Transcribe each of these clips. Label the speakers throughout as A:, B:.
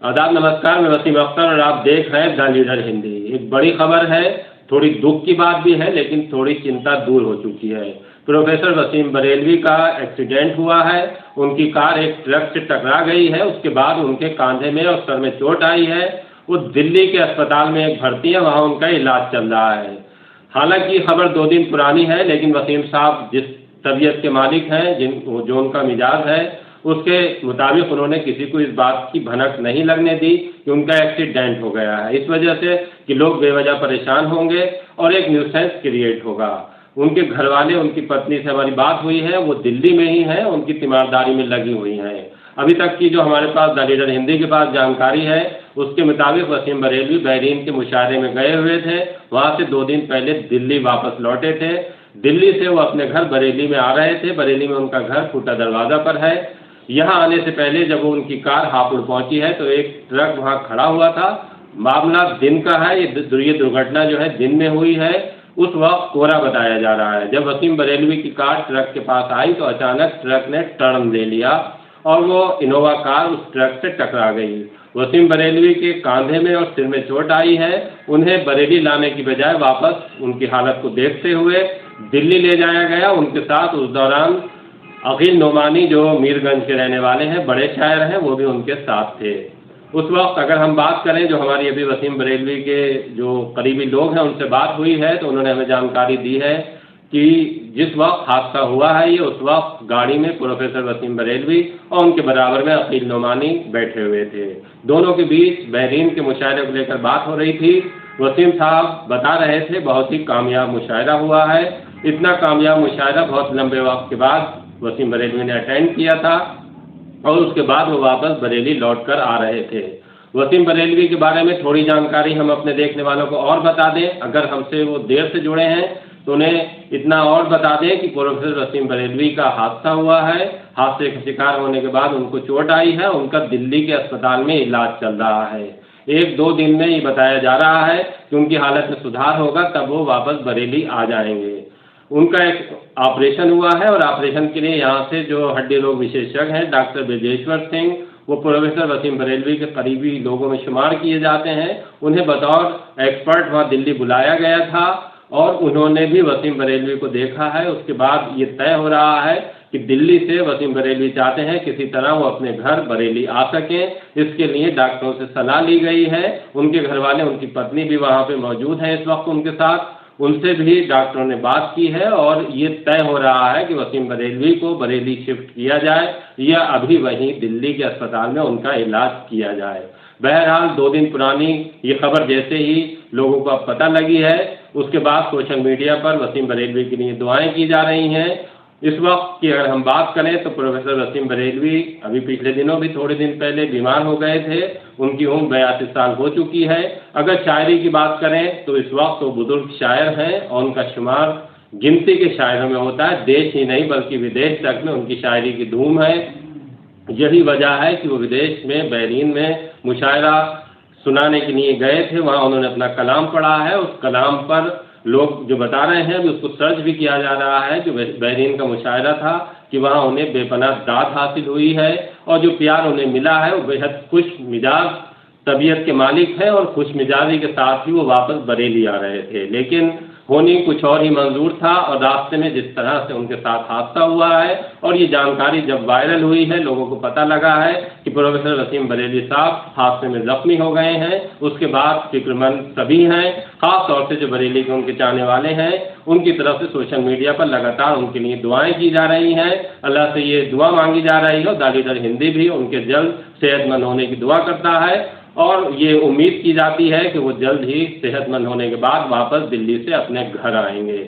A: आदाब, नमस्कार। मैं वसीम अख्तर और आप देख रहे हैं द लीडर हिंदी। एक बड़ी खबर है, थोड़ी दुख की बात भी है, लेकिन थोड़ी चिंता दूर हो चुकी है। प्रोफेसर वसीम बरेलवी का एक्सीडेंट हुआ है। उनकी कार एक ट्रक से टकरा गई है। उसके बाद उनके कंधे में और सर में चोट आई है। वो दिल्ली के अस्पताल में एक भर्ती है, वहाँ उनका इलाज चल रहा है। हालांकि खबर 2 दिन पुरानी है, लेकिन वसीम साहब जिस तबीयत के मालिक हैं, जो उनका मिजाज है, उसके मुताबिक उन्होंने किसी को इस बात की भनक नहीं लगने दी कि उनका एक्सीडेंट हो गया है। इस वजह से कि लोग बेवजह परेशान होंगे और एक न्यूसेंस क्रिएट होगा। उनके घर वाले, उनकी पत्नी से हमारी बात हुई है, वो दिल्ली में ही हैं, उनकी तीमारदारी में लगी हुई हैं। अभी तक की जो हमारे पास द लीडर हिंदी के पास जानकारी है, उसके मुताबिक वसीम बरेलवी बहरीन के मुशायरे में गए हुए थे। वहाँ से 2 दिन पहले दिल्ली वापस लौटे थे। दिल्ली से वो अपने घर बरेली में आ रहे थे। बरेली में उनका घर फूटा दरवाज़ा पर है। यहाँ आने से पहले जब उनकी कार हापुड़ पहुंची है तो एक ट्रक वहाँ खड़ा हुआ था। मामला दिन का है, ये दुर्घटना जो है दिन में हुई है। उस वक्त कोहरा बताया जा रहा है। जब वसीम बरेलवी की कार ट्रक के पास आई तो अचानक ट्रक ने टर्न ले लिया और वो इनोवा कार उस ट्रक से टकरा गई। वसीम बरेलवी के कंधे में और सिर में चोट आई है। उन्हें बरेली लाने की बजाय वापस उनकी हालत को देखते हुए दिल्ली ले जाया गया। उनके साथ उस दौरान अकील नोमानी, जो मीरगंज के रहने वाले हैं, बड़े शायर हैं, वो भी उनके साथ थे। उस वक्त अगर हम बात करें, जो हमारी अभी वसीम बरेलवी के जो करीबी लोग हैं उनसे बात हुई है, तो उन्होंने हमें जानकारी दी है कि जिस वक्त हादसा हुआ है, ये उस वक्त गाड़ी में प्रोफेसर वसीम बरेलवी और उनके बराबर में अकील नोमानी बैठे हुए थे। दोनों के बीच बहरीन के मुशायरे को लेकर बात हो रही थी। वसीम साहब बता रहे थे बहुत ही कामयाब मुशायरा हुआ है। इतना कामयाब मुशायरा बहुत लंबे वक्त के बाद वसीम बरेलवी ने अटेंड किया था और उसके बाद वो वापस बरेली लौट कर आ रहे थे। वसीम बरेलवी के बारे में थोड़ी जानकारी हम अपने देखने वालों को और बता दें। अगर हमसे वो देर से जुड़े हैं तो उन्हें इतना और बता दें कि प्रोफेसर वसीम बरेलवी का हादसा हुआ है। हादसे का शिकार होने के बाद उनको चोट आई है। उनका दिल्ली के अस्पताल में इलाज चल रहा है। 1-2 दिन में ये बताया जा रहा है कि उनकी हालत में सुधार होगा, तब वो वापस बरेली आ जाएंगे। उनका एक ऑपरेशन हुआ है और ऑपरेशन के लिए यहाँ से जो हड्डी रोग विशेषज्ञ हैं डॉक्टर ब्रजेश्वर सिंह, वो प्रोफेसर वसीम बरेलवी के करीबी लोगों में शुमार किए जाते हैं। उन्हें बतौर एक्सपर्ट वहाँ दिल्ली बुलाया गया था और उन्होंने भी वसीम बरेलवी को देखा है। उसके बाद ये तय हो रहा है कि दिल्ली से वसीम बरेलवी चाहते हैं किसी तरह वो अपने घर बरेली आ सकें। इसके लिए डॉक्टरों से सलाह ली गई है। उनके घर वाले, उनकी पत्नी भी वहाँ पे मौजूद हैं इस वक्त उनके साथ। उनसे भी डॉक्टरों ने बात की है और ये तय हो रहा है कि वसीम बरेलवी को बरेली शिफ्ट किया जाए या अभी वहीं दिल्ली के अस्पताल में उनका इलाज किया जाए। बहरहाल 2 दिन पुरानी ये खबर जैसे ही लोगों को अब पता लगी है, उसके बाद सोशल मीडिया पर वसीम बरेलवी के लिए दुआएं की जा रही हैं। इस वक्त की अगर हम बात करें तो प्रोफेसर वसीम बरेलवी अभी पिछले दिनों भी थोड़े दिन पहले बीमार हो गए थे। उनकी उम्र 82 साल हो चुकी है। अगर शायरी की बात करें तो इस वक्त वो बुजुर्ग शायर हैं और उनका शुमार गिनती के शायरों में होता है। देश ही नहीं बल्कि विदेश तक में उनकी शायरी की धूम है। यही वजह है कि वो विदेश में बहरीन में मुशायरा सुनाने के लिए गए थे। वहाँ उन्होंने अपना कलाम पढ़ा है। उस कलाम पर लोग जो बता रहे हैं, अभी उसको सर्च भी किया जा रहा है। जो बहरीन का मुशायरा था कि वहाँ उन्हें बेपनाह दाद हासिल हुई है और जो प्यार उन्हें मिला है वो बेहद खुश मिजाज तबीयत के मालिक हैं और खुश मिजाजी के साथ ही वो वापस बरेली आ रहे थे। लेकिन होनी कुछ और ही मंजूर था और रास्ते में जिस तरह से उनके साथ हादसा हुआ है और ये जानकारी जब वायरल हुई है, लोगों को पता लगा है कि प्रोफेसर वसीम बरेलवी साहब हादसे में जख्मी हो गए हैं, उसके बाद फिक्रमंद सभी हैं। ख़ास तौर से जो बरेली के उनके चाहने वाले हैं, उनकी तरफ से सोशल मीडिया पर लगातार उनके लिए दुआएं की जा रही हैं। अल्लाह से ये दुआ मांगी जा रही है। द लीडर हिंदी भी उनके जल्द सेहतमंद होने की दुआ करता है और ये उम्मीद की जाती है कि वो जल्द ही सेहतमंद होने के बाद वापस दिल्ली से अपने घर आएंगे।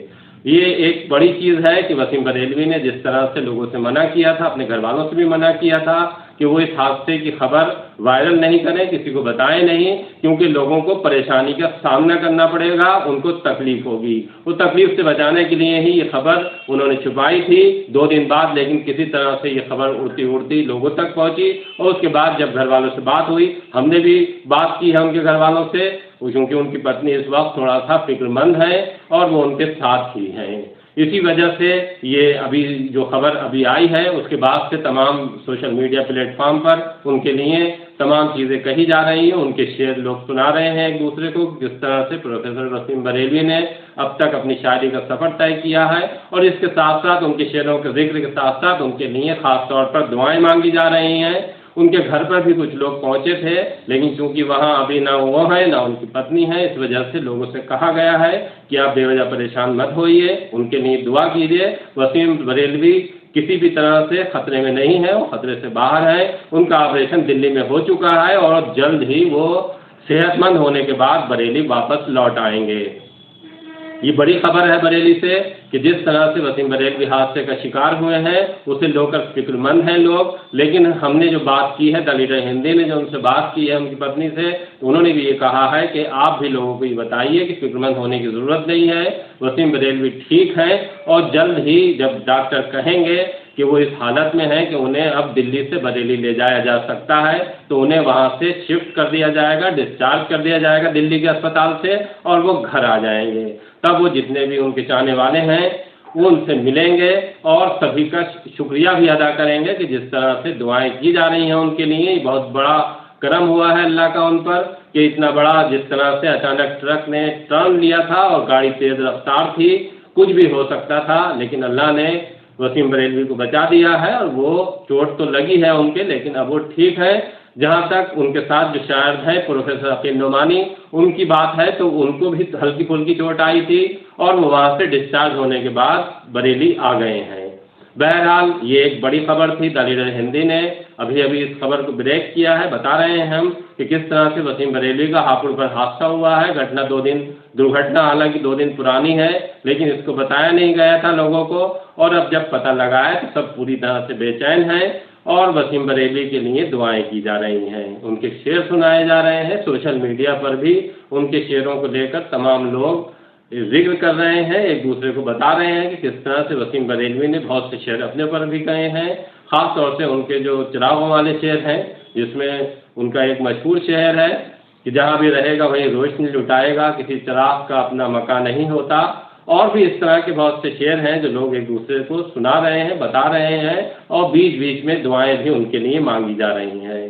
A: ये एक बड़ी चीज़ है कि वसीम बरेलवी ने जिस तरह से लोगों से मना किया था, अपने घर वालों से भी मना किया था कि वो इस हादसे की खबर वायरल नहीं करें, किसी को बताएं नहीं, क्योंकि लोगों को परेशानी का सामना करना पड़ेगा, उनको तकलीफ होगी। उस तकलीफ से बचाने के लिए ही ये खबर उन्होंने छुपाई थी 2 दिन बाद, लेकिन किसी तरह से ये खबर उड़ती उड़ती लोगों तक पहुंची और उसके बाद जब घर वालों से बात हुई, हमने भी बात की है उनके घर वालों से, क्योंकि उनकी पत्नी इस वक्त थोड़ा सा फिक्रमंद है और वो उनके साथ ही हैं। इसी वजह से ये अभी जो खबर अभी आई है उसके बाद से तमाम सोशल मीडिया प्लेटफॉर्म पर उनके लिए तमाम चीज़ें कही जा रही हैं, उनके शेर लोग सुना रहे हैं एक दूसरे को, जिस तरह से प्रोफेसर वसीम बरेलवी ने अब तक अपनी शायरी का सफ़र तय किया है। और इसके साथ साथ उनके शेरों के जिक्र के साथ साथ उनके लिए ख़ास तौर पर दुआएं मांगी जा रही हैं। उनके घर पर भी कुछ लोग पहुंचे थे, लेकिन चूंकि वहां अभी ना वो है ना उनकी पत्नी है, इस वजह से लोगों से कहा गया है कि आप बेवजह परेशान मत होइए, उनके लिए दुआ कीजिए। वसीम बरेलवी किसी भी तरह से खतरे में नहीं है, वो खतरे से बाहर है। उनका ऑपरेशन दिल्ली में हो चुका है और जल्द ही वो सेहतमंद होने के बाद बरेली वापस लौट आएंगे। ये बड़ी खबर है बरेली से कि जिस तरह से वसीम बरेलवी हादसे का शिकार हुए हैं उसे लेकर फिक्रमंद हैं लोग। लेकिन हमने जो बात की है, द लीडर हिंदी ने जो उनसे बात की है उनकी पत्नी से, तो उन्होंने भी ये कहा है कि आप भी लोगों को ये बताइए कि फिक्रमंद होने की ज़रूरत नहीं है, वसीम बरेलवी ठीक हैं और जल्द ही जब डॉक्टर कहेंगे कि वो इस हालत में है कि उन्हें अब दिल्ली से बरेली ले जाया जा सकता है, तो उन्हें वहाँ से शिफ्ट कर दिया जाएगा, डिस्चार्ज कर दिया जाएगा दिल्ली के अस्पताल से और वो घर आ जाएंगे। तब वो जितने भी उनके चाहने वाले हैं वो उनसे मिलेंगे और सभी का शुक्रिया भी अदा करेंगे कि जिस तरह से दुआएं की जा रही हैं उनके लिए। बहुत बड़ा करम हुआ है अल्लाह का उन पर कि इतना बड़ा, जिस तरह से अचानक ट्रक ने टर्न लिया था और गाड़ी तेज़ रफ्तार थी, कुछ भी हो सकता था, लेकिन अल्लाह ने वसीम बरेलवी को बचा दिया है और वो चोट तो लगी है उनके, लेकिन अब वो ठीक है। जहाँ तक उनके साथ जो शायर हैं प्रोफेसर अकील नोमानी, उनकी बात है तो उनको भी हल्की फुल्की चोट आई थी और वो वहाँ से डिस्चार्ज होने के बाद बरेली आ गए हैं। बहरहाल ये एक बड़ी खबर थी। द लीडर हिंदी ने अभी अभी इस खबर को ब्रेक किया है। बता रहे हैं हम कि किस तरह से वसीम बरेलवी का हापुड़ पर हादसा हुआ है। दुर्घटना हालांकि 2 दिन पुरानी है, लेकिन इसको बताया नहीं गया था लोगों को, और अब जब पता लगा है तो सब पूरी तरह से बेचैन हैं और वसीम बरेलवी के लिए दुआएं की जा रही हैं। उनके शेर सुनाए जा रहे हैं। सोशल मीडिया पर भी उनके शेरों को लेकर तमाम लोग जिक्र कर रहे हैं, एक दूसरे को बता रहे हैं कि किस तरह से वसीम बरेलवी ने बहुत से शेर अपने पर भी कहे हैं। ख़ास तौर से उनके जो चिरागों वाले शेर हैं, जिसमें उनका एक मशहूर शेर है कि जहाँ भी रहेगा वहीं रोशनी लुटाएगा, किसी चिराग का अपना मकान नहीं होता। और भी इस तरह के बहुत से शेर हैं जो लोग एक दूसरे को सुना रहे हैं, बता रहे हैं और बीच बीच में दुआएं भी उनके लिए मांगी जा रही हैं।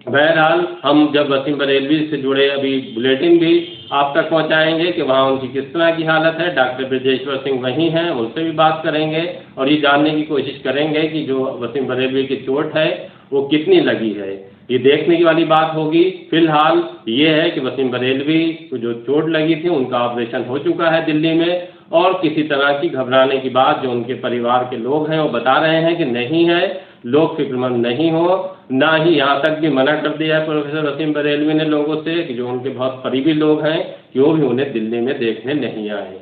A: बहरहाल हम जब वसीम बरेलवी से जुड़े अभी बुलेटिन भी आप तक पहुंचाएंगे कि वहाँ उनकी किस तरह की हालत है। डॉक्टर ब्रजेश्वर सिंह वहीं हैं, उनसे भी बात करेंगे और ये जानने की कोशिश करेंगे कि जो वसीम बरेलवी की चोट है वो कितनी लगी है। ये देखने की वाली बात होगी। फिलहाल ये है कि वसीम बरेलवी को जो चोट लगी थी उनका ऑपरेशन हो चुका है दिल्ली में, और किसी तरह की घबराने की बात जो उनके परिवार के लोग हैं वो बता रहे हैं कि नहीं है, लोग फिक्रमंद नहीं हो। ना ही यहाँ तक भी मना कर दिया है प्रोफेसर वसीम बरेलवी ने लोगों से कि जो उनके बहुत करीबी लोग हैं कि वो भी उन्हें दिल्ली में देखने नहीं आए।